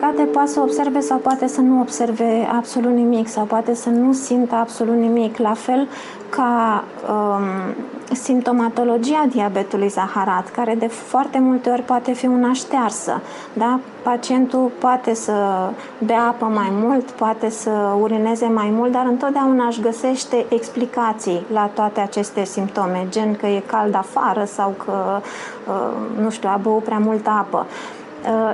păcate, poate să observe sau poate să nu observe absolut nimic sau poate să nu simtă absolut nimic. La fel ca simptomatologia diabetului zaharat, care de foarte multe ori poate fi una ștearsă. Da? Pacientul poate să bea apă mai mult, poate să urineze mai mult, dar întotdeauna își găsește explicații la toate aceste simptome, gen că e cald afară sau că, nu știu, a băut prea multă apă.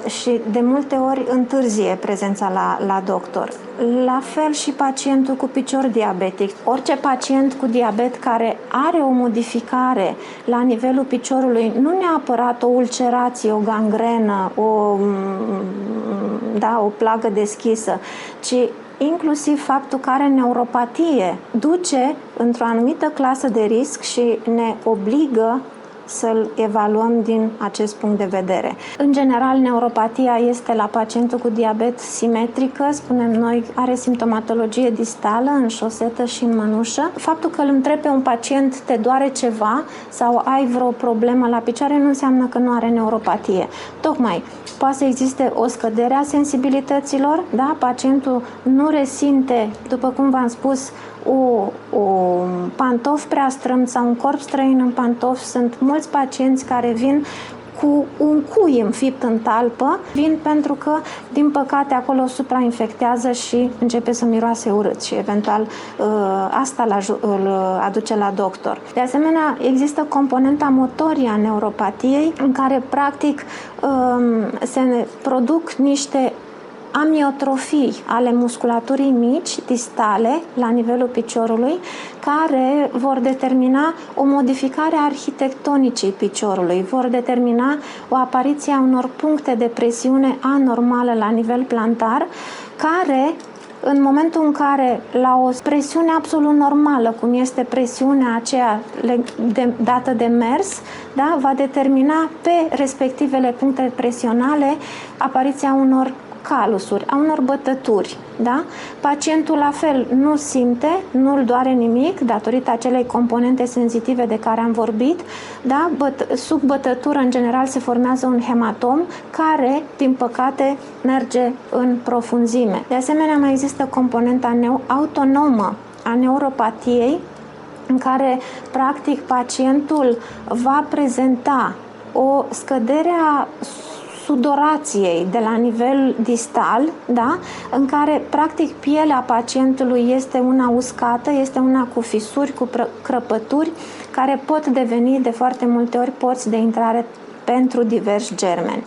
Și de multe ori întârzie prezența la doctor. La fel și pacientul cu picior diabetic. Orice pacient cu diabet care are o modificare la nivelul piciorului, nu neapărat o ulcerație, o gangrenă, o plagă deschisă, ci inclusiv faptul că are neuropatie, duce într-o anumită clasă de risc și ne obligă să-l evaluăm din acest punct de vedere. În general, neuropatia este la pacientul cu diabet simetrică, spunem noi, are simptomatologie distală în șosetă și în mănușă. Faptul că îl întrebi pe un pacient, te doare ceva sau ai vreo problemă la picioare, nu înseamnă că nu are neuropatie. Tocmai, poate să existe o scădere a sensibilităților, da? Pacientul nu resimte, după cum v-am spus, o pantof prea strâmt sau un corp străin în pantofi. Sunt mulți pacienți care vin cu un cui înfipt în talpă, vin pentru că, din păcate, acolo suprainfectează și începe să miroase urât și, eventual, asta îl aduce la doctor. De asemenea, există componenta motorie a neuropatiei, în care, practic, se produc niște amiotrofii ale musculaturii mici, distale, la nivelul piciorului, care vor determina o modificare a arhitectonicii piciorului, vor determina o apariție a unor puncte de presiune anormală la nivel plantar, care, în momentul în care, la o presiune absolut normală, cum este presiunea aceea dată de mers, da, va determina pe respectivele puncte presionale apariția unor calusuri, a unor bătături. Da? Pacientul la fel nu simte, nu-l doare nimic datorită acelei componente senzitive de care am vorbit. Da? Sub bătătură, în general, se formează un hematom care, din păcate, merge în profunzime. De asemenea, mai există componenta autonomă a neuropatiei, în care, practic, pacientul va prezenta o scădere a sudorației de la nivel distal, da? În care, practic, pielea pacientului este una uscată, este una cu fisuri, cu crăpături, care pot deveni de foarte multe ori porți de intrare pentru diversi germeni.